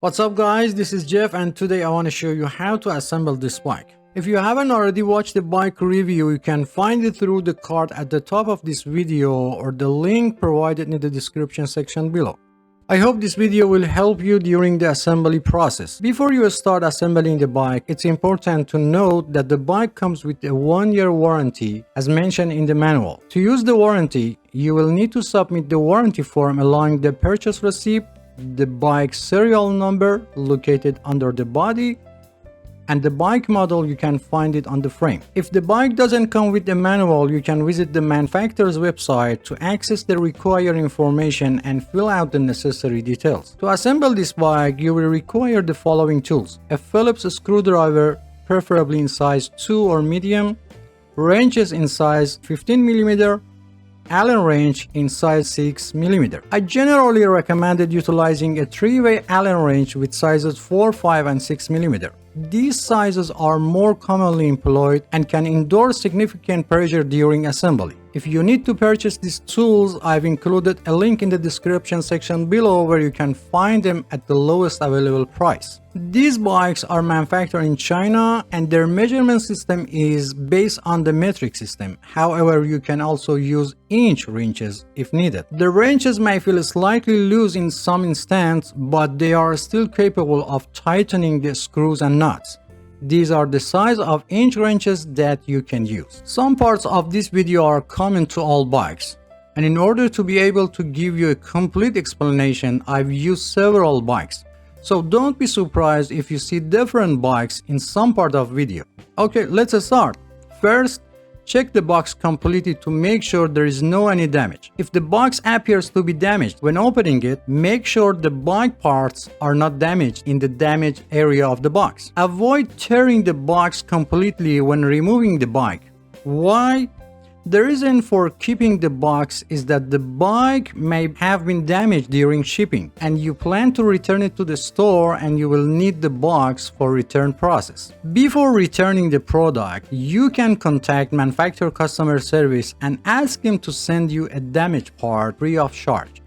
What's up guys, this is Jeff and today I want to show you how to assemble this bike. If you haven't already watched the bike review, you can find it through the card at the top of this video or the link provided in the description section below. I hope this video will help you during the assembly process. Before you start assembling the bike, it's important to note that the bike comes with a 1-year warranty as mentioned in the manual. To use the warranty, you will need to submit the warranty form along the purchase receipt, the bike serial number located under the body, and the bike model. You can find it on the frame. If the bike doesn't come with the manual, you can visit the manufacturer's website to access the required information and fill out the necessary details. To assemble this bike, you will require the following tools: a Phillips screwdriver, preferably in size 2 or medium, wrenches in size 15mm, Allen wrench in size 6mm. I generally recommended utilizing a 3-way Allen wrench with sizes 4, 5 and 6mm. These sizes are more commonly employed and can endure significant pressure during assembly. If you need to purchase these tools, I've included a link in the description section below where you can find them at the lowest available price. These bikes are manufactured in China and their measurement system is based on the metric system. However, you can also use inch wrenches if needed. The wrenches may feel slightly loose in some instances, but they are still capable of tightening the screws and nuts. These are the size of inch wrenches that you can use. Some parts of this video are common to all bikes, and in order to be able to give you a complete explanation, I've used several bikes. So don't be surprised if you see different bikes in some part of video. Okay, let's start. First, check the box completely to make sure there is no any damage. If the box appears to be damaged when opening it, make sure the bike parts are not damaged in the damaged area of the box. Avoid tearing the box completely when removing the bike. Why? The reason for keeping the box is that the bike may have been damaged during shipping and you plan to return it to the store and you will need the box for return process. Before returning the product, you can contact manufacturer customer service and ask them to send you a damaged part free of charge.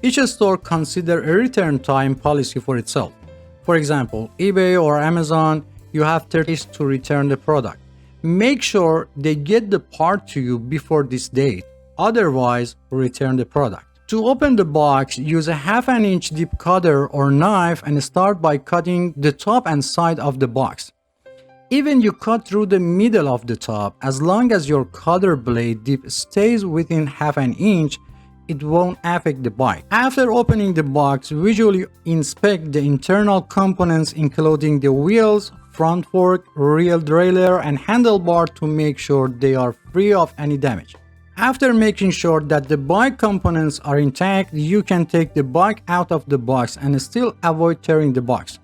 Each store considers a return time policy for itself. For example, eBay or Amazon, you have 30 days to return the product. Make sure they get the part to you before this date, otherwise return the product. To open the box, use a 1/2 inch deep cutter or knife and start by cutting the top and side of the box. Even you cut through the middle of the top, as long as your cutter blade dip stays within 1/2 inch, it won't affect the bike. After opening the box, visually inspect the internal components including the wheels, front fork, rear derailleur and handlebar to make sure they are free of any damage. After making sure that the bike components are intact, you can take the bike out of the box and still avoid tearing the box.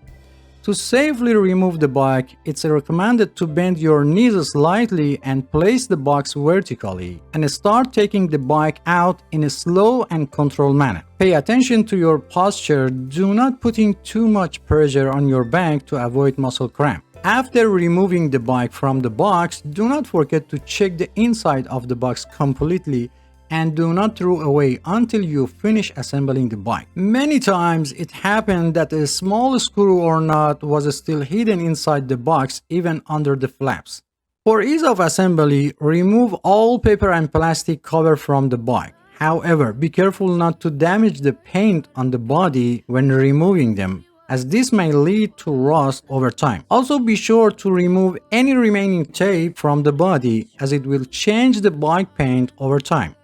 To safely remove the bike, it's recommended to bend your knees slightly and place the box vertically and start taking the bike out in a slow and controlled manner. Pay attention to your posture. Do not put in too much pressure on your back to avoid muscle cramp. After removing the bike from the box, do not forget to check the inside of the box completely and do not throw away until you finish assembling the bike. Many times it happened that a small screw or nut was still hidden inside the box, even under the flaps. For ease of assembly, remove all paper and plastic cover from the bike. However, be careful not to damage the paint on the body when removing them, as this may lead to rust over time. Also be sure to remove any remaining tape from the body, as it will change the bike paint over time.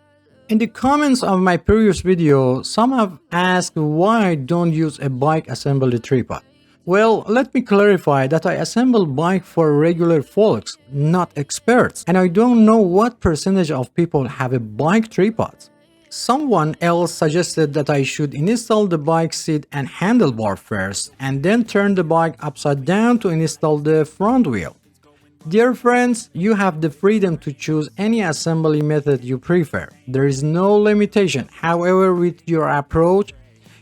In the comments of my previous video, some have asked why I don't use a bike assembly tripod. Well, let me clarify that I assemble bike for regular folks, not experts, and I don't know what percentage of people have a bike tripod. Someone else suggested that I should install the bike seat and handlebar first, and then turn the bike upside down to install the front wheel. Dear friends, you have the freedom to choose any assembly method you prefer. There is no limitation. However, with your approach,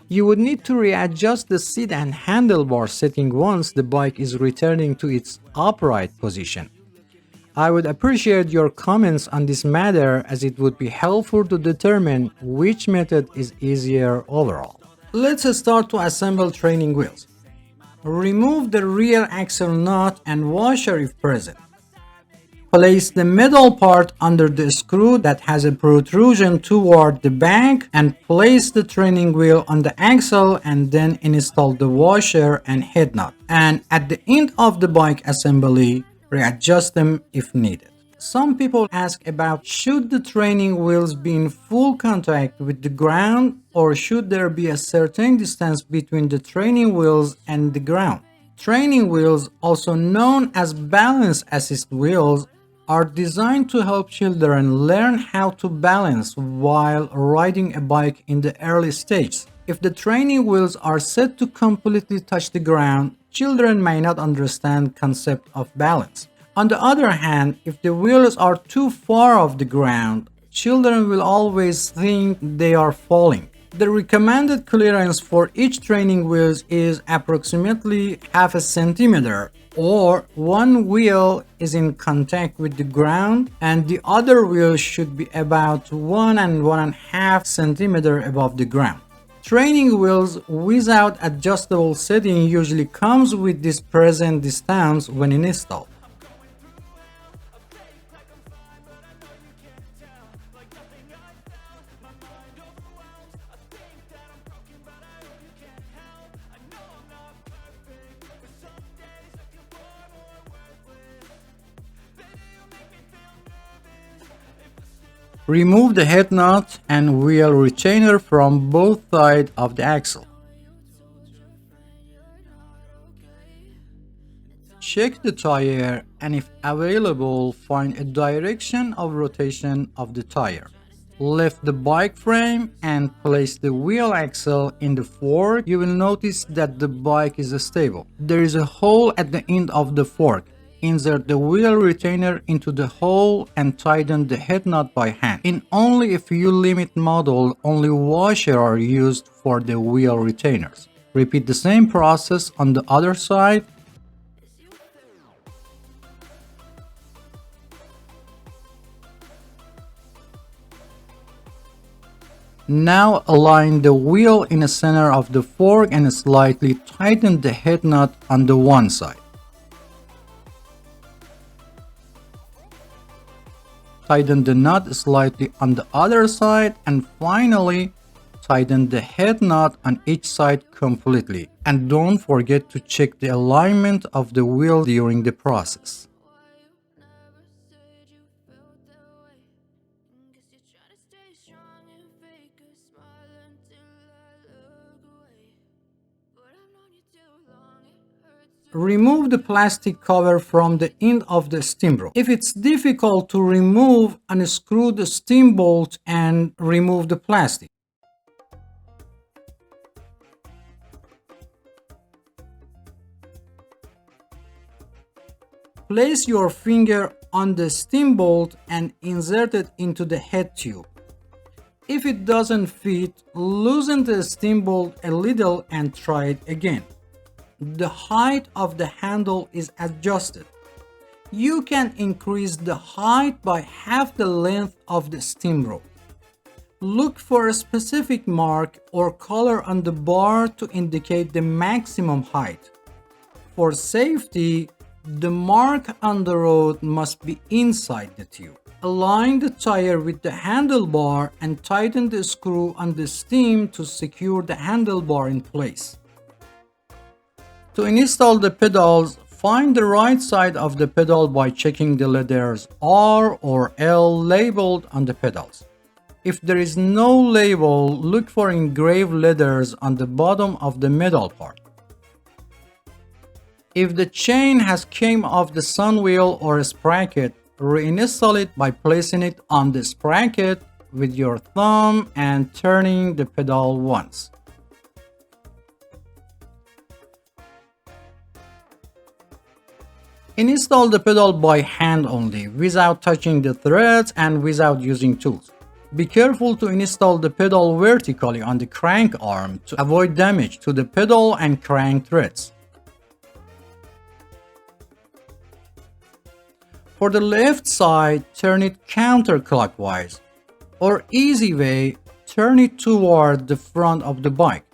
you would need to readjust the seat and handlebar setting once the bike is returning to its upright position. I would appreciate your comments on this matter, as it would be helpful to determine which method is easier overall. Let's start to assemble training wheels. Remove the rear axle nut and washer if present. Place the metal part under the screw that has a protrusion toward the back and place the training wheel on the axle and then install the washer and head nut. And at the end of the bike assembly, readjust them if needed. Some people ask about should the training wheels be in full contact with the ground or should there be a certain distance between the training wheels and the ground. Training wheels, also known as balance assist wheels, are designed to help children learn how to balance while riding a bike in the early stages. If the training wheels are set to completely touch the ground, children may not understand concept of balance. On the other hand, if the wheels are too far off the ground, children will always think they are falling. The recommended clearance for each training wheel is approximately half a centimeter, or one wheel is in contact with the ground and the other wheel should be about 1.5 centimeter above the ground. Training wheels without adjustable setting usually comes with this present distance when installed. Remove the head nut and wheel retainer from both sides of the axle. Check the tire and if available, find a direction of rotation of the tire. Lift the bike frame and place the wheel axle in the fork. You will notice that the bike is stable. There is a hole at the end of the fork. Insert the wheel retainer into the hole and tighten the head nut by hand. In only a few limit models, only washers are used for the wheel retainers. Repeat the same process on the other side. Now align the wheel in the center of the fork and slightly tighten the head nut on the one side. Tighten the nut slightly on the other side and finally tighten the head nut on each side completely. And don't forget to check the alignment of the wheel during the process. Remove the plastic cover from the end of the steam rope. If it's difficult to remove, unscrew the steam bolt and remove the plastic. Place your finger on the steam bolt and insert it into the head tube. If it doesn't fit, loosen the steam bolt a little and try it again. The height of the handle is adjusted. You can increase the height by half the length of the steam rope. Look for a specific mark or color on the bar to indicate the maximum height. For safety, the mark on the road must be inside the tube. Align the tire with the handlebar and tighten the screw on the stem to secure the handlebar in place. To install the pedals, find the right side of the pedal by checking the letters R or L labeled on the pedals. If there is no label, look for engraved letters on the bottom of the metal part. If the chain has came off the sun wheel or sprocket, reinstall it by placing it on the sprocket with your thumb and turning the pedal once. Install the pedal by hand only, without touching the threads and without using tools. Be careful to install the pedal vertically on the crank arm to avoid damage to the pedal and crank threads. For the left side, turn it counterclockwise, or easy way, turn it toward the front of the bike.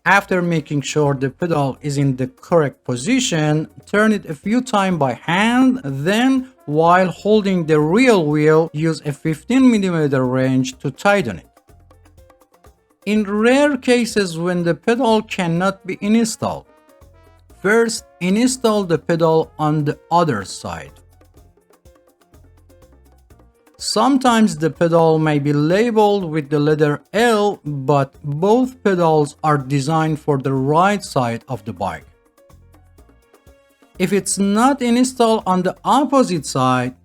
After making sure the pedal is in the correct position, turn it a few times by hand, then while holding the real wheel, use a 15mm wrench to tighten it. In rare cases when the pedal cannot be installed, first install the pedal on the other side. Sometimes the pedal may be labeled with the letter L, but both pedals are designed for the right side of the bike. If it's not installed on the opposite side,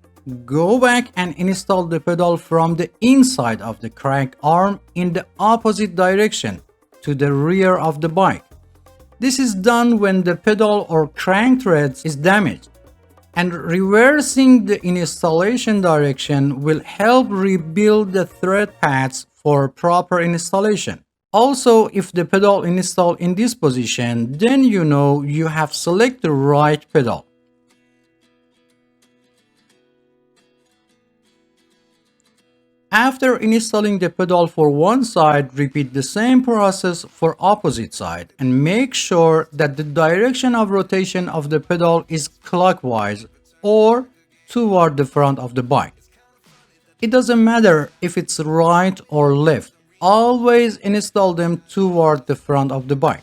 go back and install the pedal from the inside of the crank arm in the opposite direction to the rear of the bike. This is done when the pedal or crank thread is damaged, and reversing the installation direction will help rebuild the thread paths for proper installation. Also, if the pedal installed in this position, then you know you have selected the right pedal. After installing the pedal for one side, repeat the same process for opposite side and make sure that the direction of rotation of the pedal is clockwise or toward the front of the bike. It doesn't matter if it's right or left, always install them toward the front of the bike.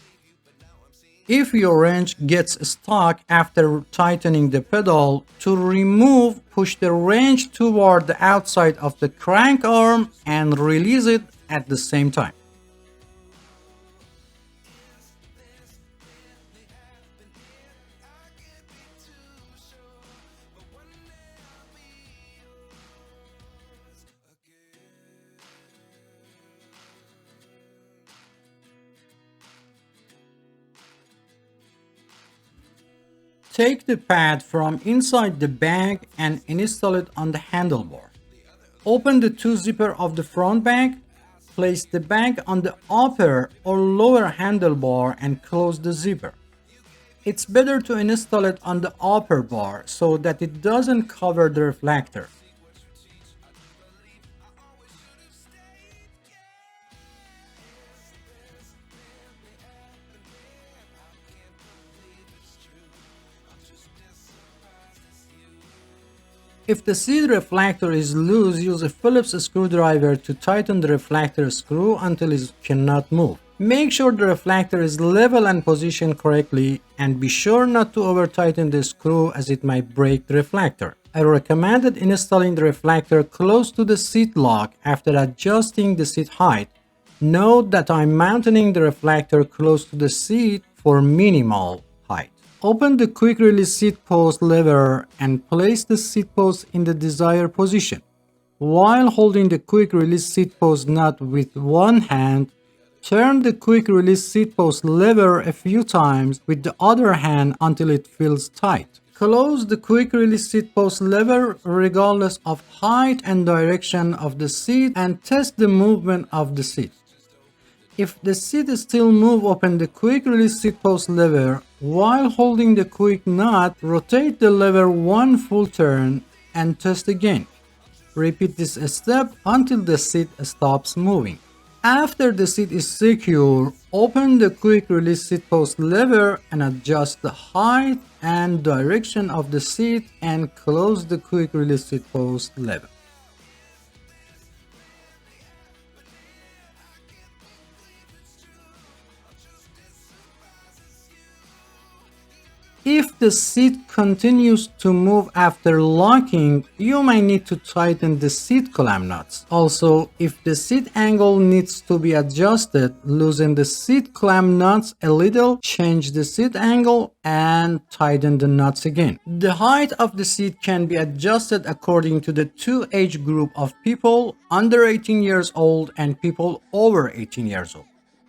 If your wrench gets stuck after tightening the pedal, to remove, push the wrench toward the outside of the crank arm and release it at the same time. Take the pad from inside the bag and install it on the handlebar. Open the two zipper of the front bag, place the bag on the upper or lower handlebar and close the zipper. It's better to install it on the upper bar so that it doesn't cover the reflector. If the seat reflector is loose, use a Phillips screwdriver to tighten the reflector screw until it cannot move. Make sure the reflector is level and positioned correctly, and be sure not to over-tighten the screw as it might break the reflector. I recommended installing the reflector close to the seat lock after adjusting the seat height. Note that I'm mounting the reflector close to the seat for minimal height. Open the quick release seat post lever and place the seat post in the desired position. While holding the quick release seat post nut with one hand, turn the quick release seat post lever a few times with the other hand until it feels tight. Close the quick release seat post lever regardless of height and direction of the seat and test the movement of the seat. If the seat still moves, open the quick release seat post lever. While holding the quick nut, rotate the lever one full turn and test again. Repeat this step until the seat stops moving. After the seat is secure, open the quick release seat post lever and adjust the height and direction of the seat and close the quick release seat post lever. If the seat continues to move after locking, you may need to tighten the seat clamp nuts. Also, if the seat angle needs to be adjusted, loosen the seat clamp nuts a little, change the seat angle, and tighten the nuts again. The height of the seat can be adjusted according to the two age group of people under 18 years old and people over 18 years old.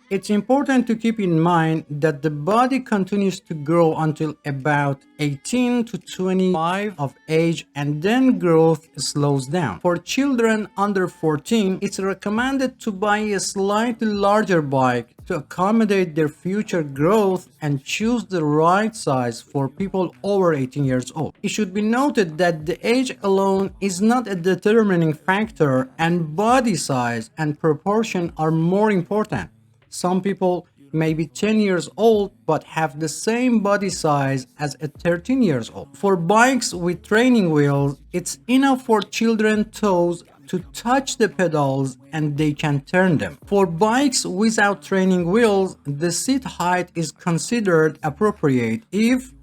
It's important to keep in mind that the body continues to grow until about 18 to 25 of age, and then growth slows down. For children under 14, it's recommended to buy a slightly larger bike to accommodate their future growth and choose the right size for people over 18 years old. It should be noted that the age alone is not a determining factor, and body size and proportion are more important. Some people maybe 10 years old, but have the same body size as a 13 years old. For bikes with training wheels, it's enough for children's toes to touch the pedals and they can turn them. For bikes without training wheels, the seat height is considered appropriate if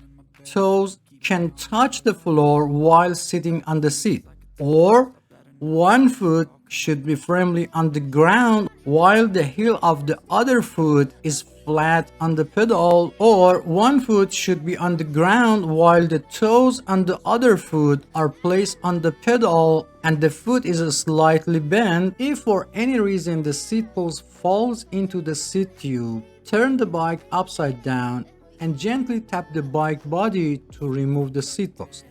toes can touch the floor while sitting on the seat, or one foot should be firmly on the ground while the heel of the other foot is flat on the pedal, or one foot should be on the ground while the toes on the other foot are placed on the pedal and the foot is slightly bent. If for any reason the seat post falls into the seat tube, turn the bike upside down and gently tap the bike body to remove the seat post.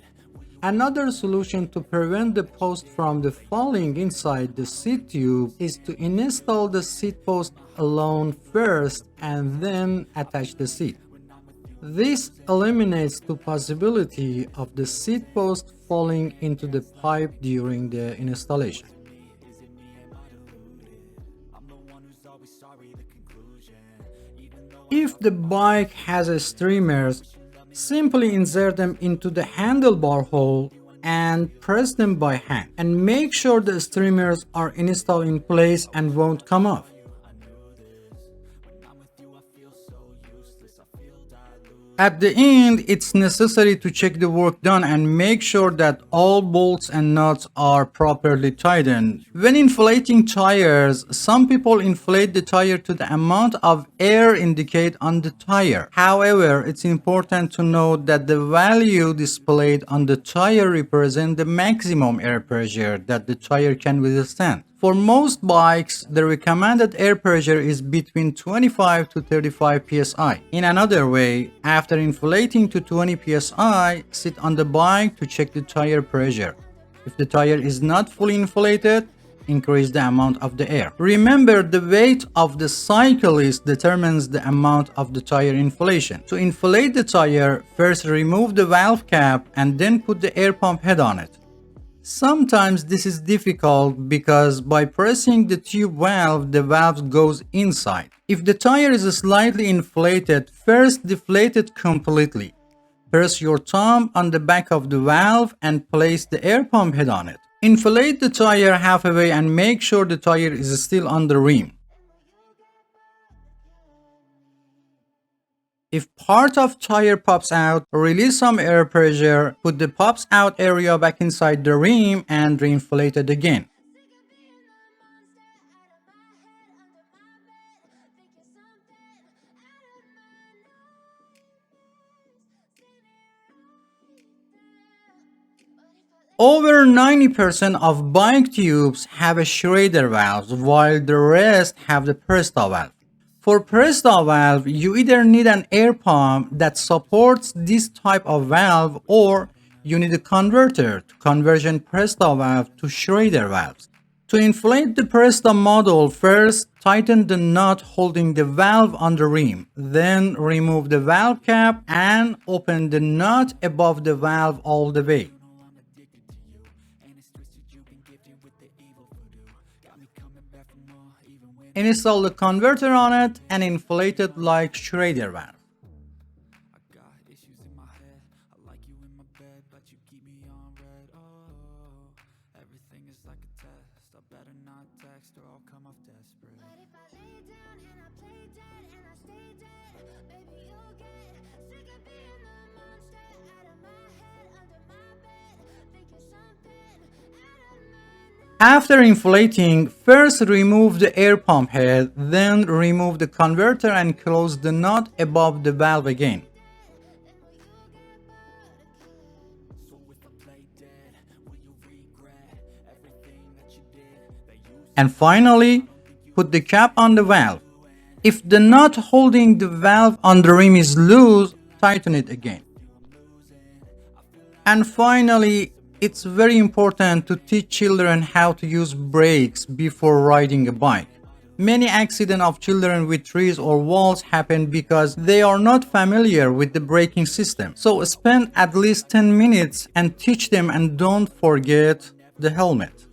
Another solution to prevent the post from falling inside the seat tube is to install the seat post alone first and then attach the seat. This eliminates the possibility of the seat post falling into the pipe during the installation. If the bike has streamers, simply insert them into the handlebar hole and press them by hand, and make sure the streamers are installed in place and won't come off. At the end, it's necessary to check the work done and make sure that all bolts and nuts are properly tightened. When inflating tires, some people inflate the tire to the amount of air indicated on the tire. However, it's important to note that the value displayed on the tire represents the maximum air pressure that the tire can withstand. For most bikes, the recommended air pressure is between 25 to 35 psi. In another way, after inflating to 20 psi, sit on the bike to check the tire pressure. If the tire is not fully inflated, increase the amount of the air. Remember, the weight of the cyclist determines the amount of the tire inflation. To inflate the tire, first remove the valve cap and then put the air pump head on it. Sometimes this is difficult because by pressing the tube valve, the valve goes inside. If the tire is slightly inflated, first deflate it completely. Press your thumb on the back of the valve and place the air pump head on it. Inflate the tire halfway and make sure the tire is still on the rim. If part of tire pops out, release some air pressure, put the pops out area back inside the rim and reinflate it again. Over 90% of bike tubes have a Schrader valve, while the rest have the Presta valve. For Presta valve, you either need an air pump that supports this type of valve, or you need a converter to conversion Presta valve to Schrader valves. To inflate the Presta model, first tighten the nut holding the valve on the rim, then remove the valve cap and open the nut above the valve all the way. Install the converter on it and inflate it like Schrader valve. After inflating, first remove the air pump head, then remove the converter and close the nut above the valve again. And finally, put the cap on the valve. If the nut holding the valve on the rim is loose, tighten it again. And finally, it's very important to teach children how to use brakes before riding a bike. Many accidents of children with trees or walls happen because they are not familiar with the braking system. So spend at least 10 minutes and teach them, and don't forget the helmet.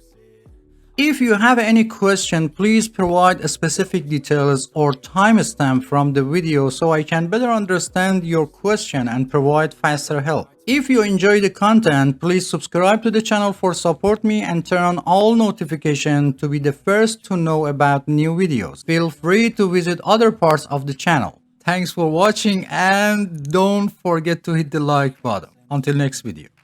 If you have any question, please provide specific details or timestamp from the video so I can better understand your question and provide faster help. If you enjoy the content, please subscribe to the channel for support me and turn on all notifications to be the first to know about new videos. Feel free to visit other parts of the channel. Thanks for watching and don't forget to hit the like button. Until next video.